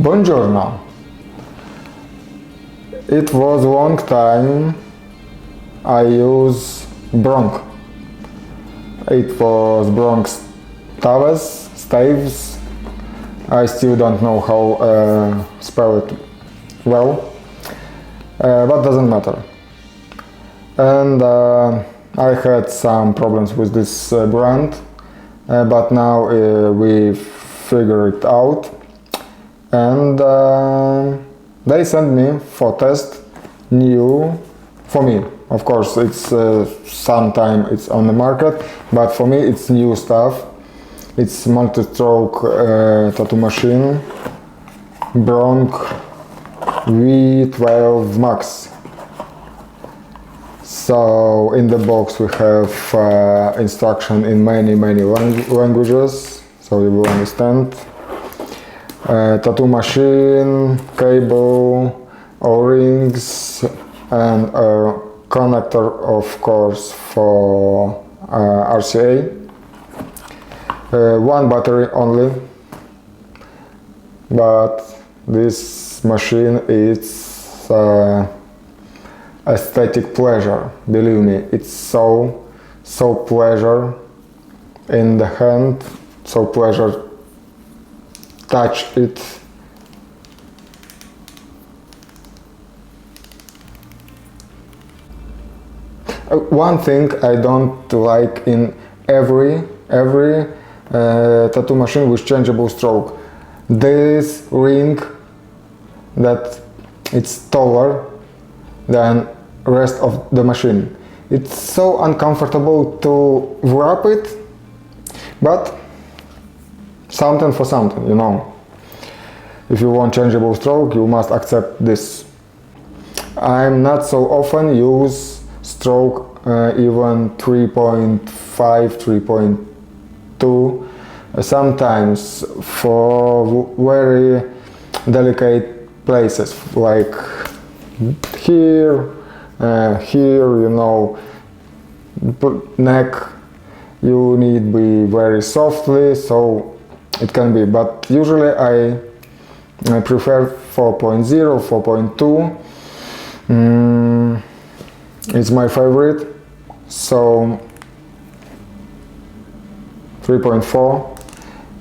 Buongiorno. It was a long time I use Bronc. It was Bronc staves. I still don't know how spell it well, but doesn't matter. And I had some problems with this brand, but now we figured it out, and they sent me for test new, for me. Of course, it's sometime it's on the market, but for me it's new stuff. It's Multistroke tattoo machine, Bronc V12 Max. So in the box we have instruction in many languages, so you will understand. Tattoo machine, cable, O-rings, and a connector, of course, for RCA. One battery only, but this machine is aesthetic pleasure. Believe me, it's so pleasure in the hand, so pleasure touch it. One thing I don't like in every tattoo machine with changeable stroke, this ring that it's taller than rest of the machine. It's so uncomfortable to wrap it, but something for something, you know. If you want changeable stroke, you must accept this. I'm not so often use stroke even 3.5, 3.2, sometimes for very delicate places, like here, you know, neck, you need be very softly, so it can be, but usually I prefer 4.0, 4.2. It's my favorite, so 3.4,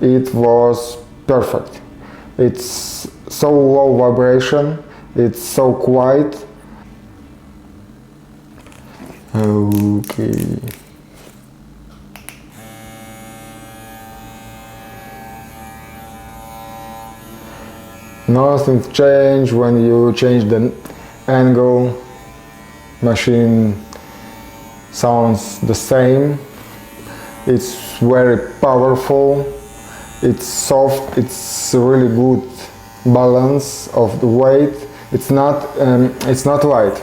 it was perfect. It's so low vibration, it's so quiet. Okay. Nothing changed when you change the angle. Machine sounds the same. It's very powerful. It's soft. It's really good balance of the weight. It's not light.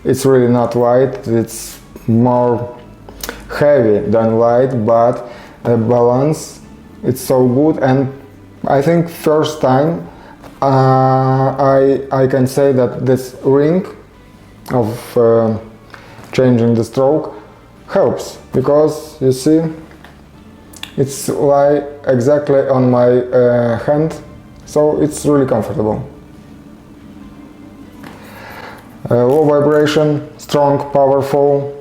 It's really not light. It's more heavy than light, but the balance, it's so good. And I think first time I can say that this ring of changing the stroke helps, because you see it's like exactly on my hand, so it's really comfortable. Low vibration, strong, powerful.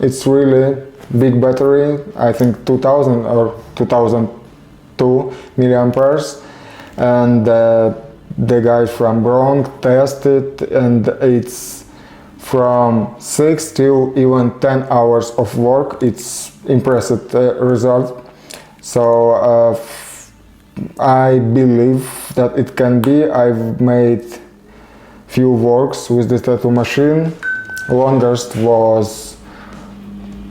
It's really big battery, I think 2000 or 2002 milliamperes, and the guys from Bronc tested, and it's from 6 till even 10 hours of work. It's impressive result. So I believe that it can be. I've made few works with this tattoo machine. Longest was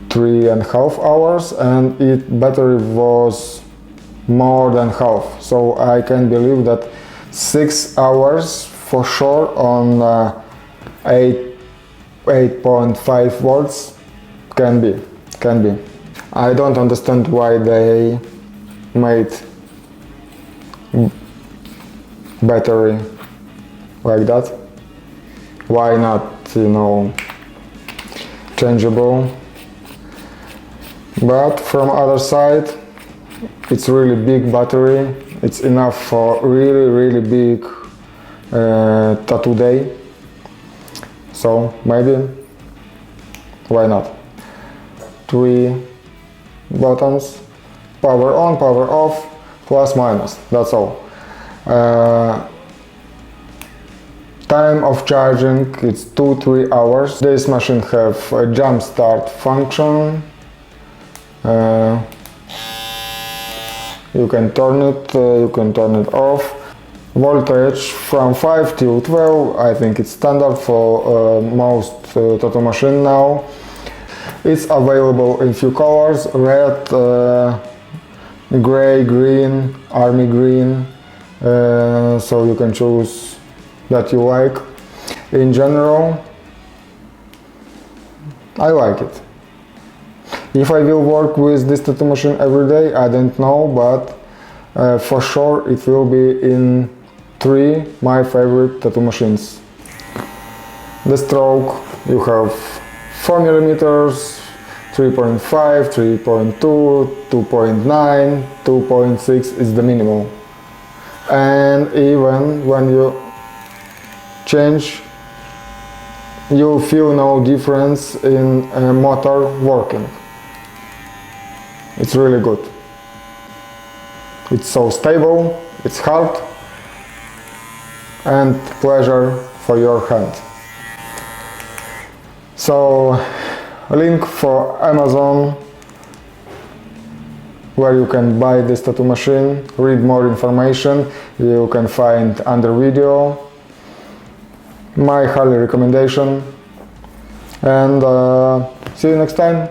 3.5 hours, and its battery was more than half. So I can believe that 6 hours for sure on 8.5 volts can be. I don't understand why they made battery like that. Why not, you know, changeable? But from other side, it's really big battery, It's enough for really big tattoo day. So maybe, why not? 3 buttons, power on, power off, plus minus, that's all. Time of charging, it's 2-3 hours. This machine have a jump start function. You can turn it, you can turn it off. Voltage from 5 till 12, I think it's standard for most tattoo machine now. It's available in few colors: red, gray, green, army green, so you can choose that you like. In general, I like it. If I will work with this tattoo machine every day, I don't know, but for sure it will be in 3 my favorite tattoo machines. The stroke, you have 4 millimeters, 3.5, 3.2, 2.9, 2.6 is the minimum. And even when you change, you feel no difference in motor working. It's really good. It's so stable, it's hard, and pleasure for your hand. So, link for Amazon, where you can buy this tattoo machine, read more information, you can find under video. My highly recommendation, and see you next time.